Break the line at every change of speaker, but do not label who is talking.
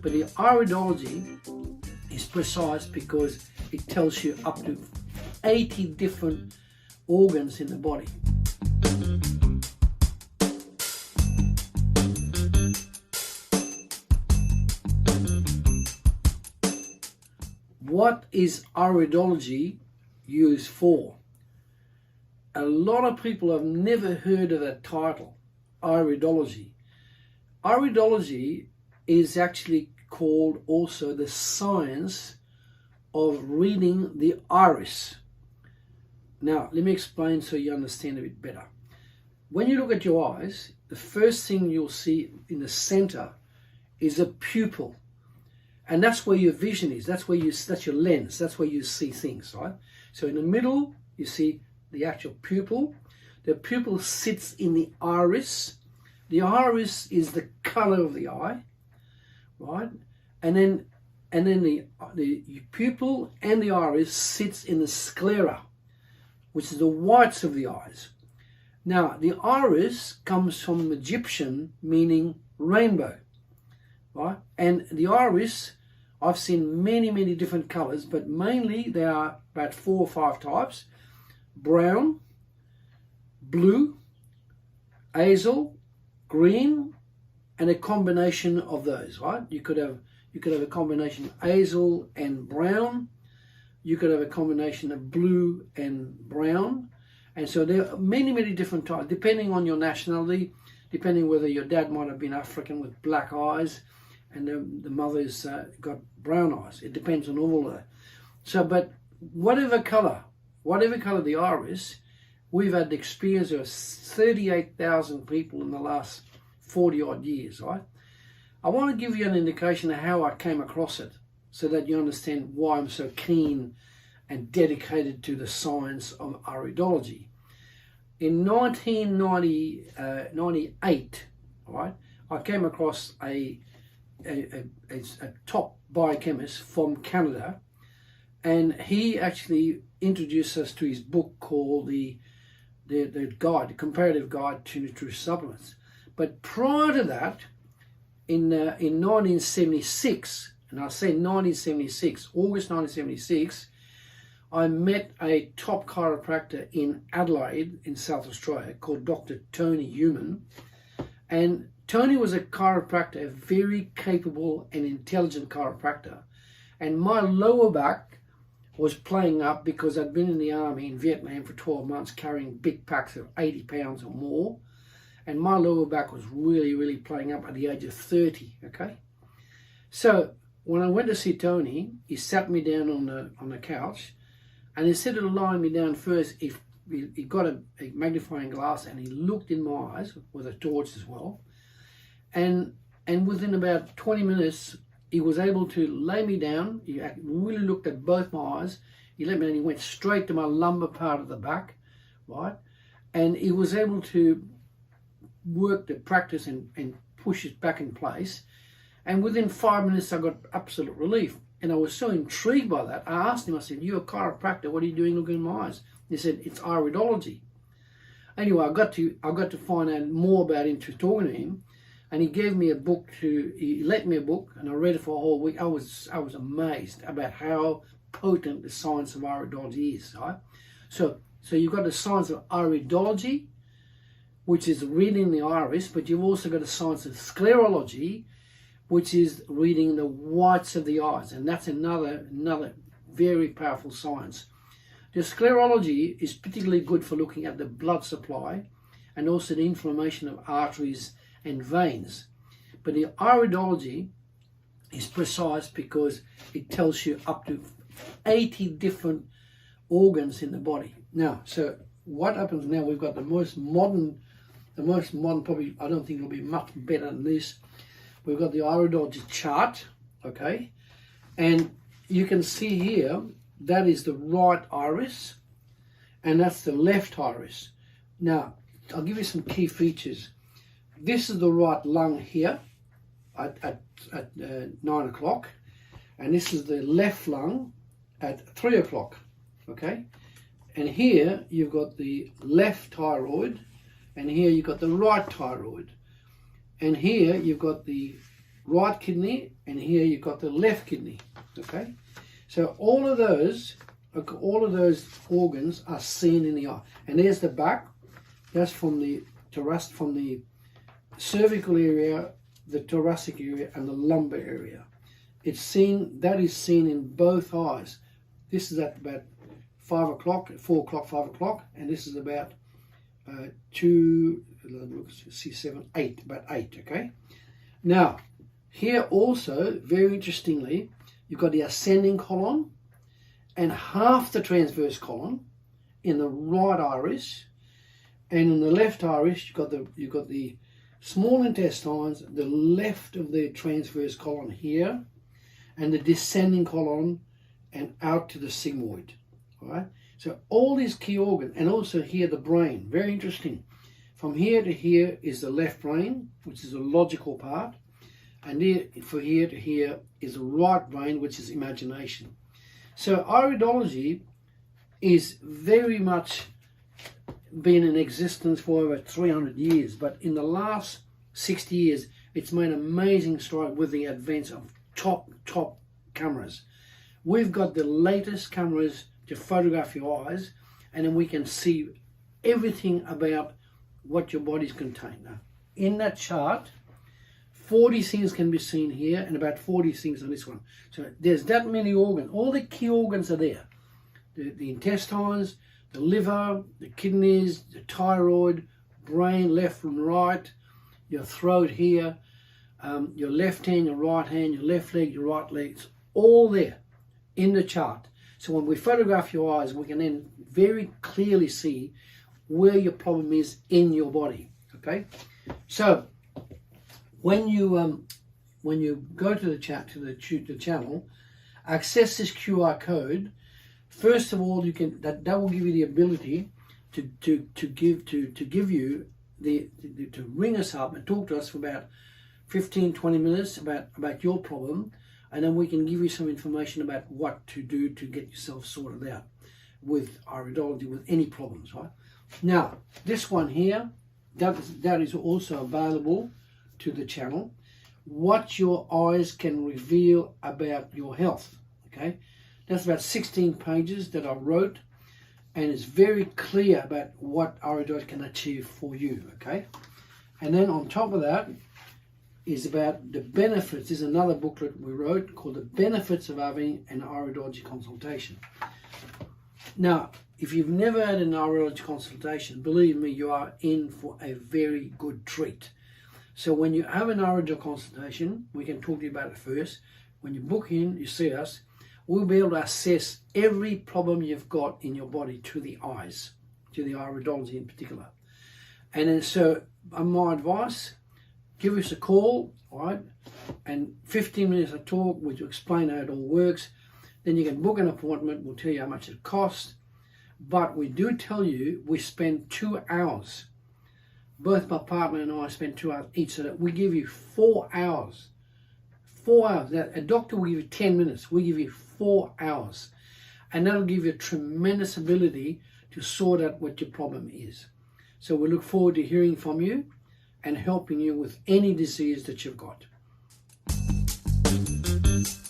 But the iridology is precise because it tells you up to 80 different organs in the body. What is iridology used for? A lot of people have never heard of that title, iridology. Iridology is actually called also the science of reading the iris. Now, let me explain so you understand a bit better. When you look at your eyes, the first thing you'll see in the center is a pupil. And that's where your vision is. That's your lens. That's where you see things, right? So in the middle, you see the actual pupil. The pupil sits in the iris. The iris is the color of the eye, right? And then the pupil and the iris sits in the sclera, which is the whites of the eyes. Now, the iris comes from Egyptian, meaning rainbow, right? And the iris, I've seen many, many different colors, but mainly there are about 4 or 5 types: brown, blue, hazel, green, and a combination of those, right? You could have a combination of hazel and brown. You could have a combination of blue and brown. And so there are many, many different types, depending on your nationality, depending whether your dad might have been African with black eyes and the mother's got brown eyes. It depends on all of that. So, but whatever color the iris, we've had the experience of 38,000 people in the last 40 odd years, right? I want to give you an indication of how I came across it so that you understand why I'm so keen and dedicated to the science of iridology. In 1998, right, I came across a top biochemist from Canada, and he actually introduced us to his book called the Comparative Guide to Nutritional Supplements. But prior to that, in 1976, and I say 1976, August 1976, I met a top chiropractor in Adelaide in South Australia called Dr. Tony Human. And Tony was a chiropractor, a very capable and intelligent chiropractor. And my lower back was playing up because I'd been in the army in Vietnam for 12 months carrying big packs of 80 pounds or more. And my lower back was really, really playing up at the age of 30, okay? So when I went to see Tony, he sat me down on the couch, and instead of lying me down first, he got a magnifying glass and he looked in my eyes with a torch as well. And within about 20 minutes, he was able to lay me down. He really looked at both my eyes. He let me down. He went straight to my lumbar part of the back, right? And he was able to work the practice and push it back in place. And within 5 minutes, I got absolute relief. And I was so intrigued by that. I asked him, I said, "You're a chiropractor, what are you doing looking in my eyes?" He said, "It's iridology." Anyway, I got to find out more about him through talking to him. And he gave me a book he lent me a book, and I read it for a whole week. I was amazed about how potent the science of iridology is, right? So you've got the science of iridology, which is reading the iris, but you've also got a science of sclerology, which is reading the whites of the eyes, and that's another very powerful science. The sclerology is particularly good for looking at the blood supply and also the inflammation of arteries and veins. But the iridology is precise because it tells you up to 80 different organs in the body. Now, so what happens now, we've got the most modern, probably, I don't think it'll be much better than this. We've got the iridology chart, okay? And you can see here, that is the right iris, and that's the left iris. Now, I'll give you some key features. This is the right lung here at 9 o'clock, and this is the left lung at 3 o'clock, okay? And here you've got the left thyroid, and here you've got the right thyroid. And here you've got the right kidney, and here you've got the left kidney. Okay, so all of those organs are seen in the eye. And there's the back. That's from the cervical area, the thoracic area, and the lumbar area. That is seen in both eyes. This is at about 5 o'clock, 4 o'clock, 5 o'clock, and this is about 2, 7, 8, about 8, okay? Now, here also, very interestingly, you've got the ascending colon and half the transverse colon in the right iris, and in the left iris, you've got the small intestines, the left of the transverse colon here, and the descending colon and out to the sigmoid. All right. So all these key organs, and also here the brain, very interesting. From here to here is the left brain, which is the logical part, and from here to here is the right brain, which is imagination. So iridology is very much been in existence for over 300 years, but in the last 60 years, it's made amazing stride with the advance of top cameras. We've got the latest cameras to photograph your eyes, and then we can see everything about what your body's contained. Now, in that chart, 40 things can be seen here and about 40 things on this one. So there's that many organs. All the key organs are there. The intestines, the liver, the kidneys, the thyroid, brain, left and right, your throat here, your left hand, your right hand, your left leg, your right leg. It's all there in the chart. So when we photograph your eyes, we can then very clearly see where your problem is in your body. Okay, so when you go to the channel, access this QR code. First of all, that will give you the ability to ring us up and talk to us for about 15-20 minutes about your problem, and then we can give you some information about what to do to get yourself sorted out with iridology, with any problems, right? Now, this one here, that is also available to the channel. What your eyes can reveal about your health, okay? That's about 16 pages that I wrote, and it's very clear about what iridology can achieve for you, okay? And then on top of that is about the benefits. There's another booklet we wrote called The Benefits of Having an Iridology Consultation. Now, if you've never had an iridology consultation, believe me, you are in for a very good treat. So when you have an iridology consultation, we can talk to you about it first. When you book in, you see us, we'll be able to assess every problem you've got in your body to the eyes, to the iridology in particular. And then, so my advice, give us a call, all right? And 15 minutes of talk, which will explain how it all works. Then you can book an appointment. We'll tell you how much it costs. But we do tell you we spend 2 hours. Both my partner and I spend 2 hours each, so that we give you 4 hours. 4 hours. Now, a doctor will give you 10 minutes. We give you 4 hours. And that'll give you a tremendous ability to sort out what your problem is. So we look forward to hearing from you and helping you with any disease that you've got.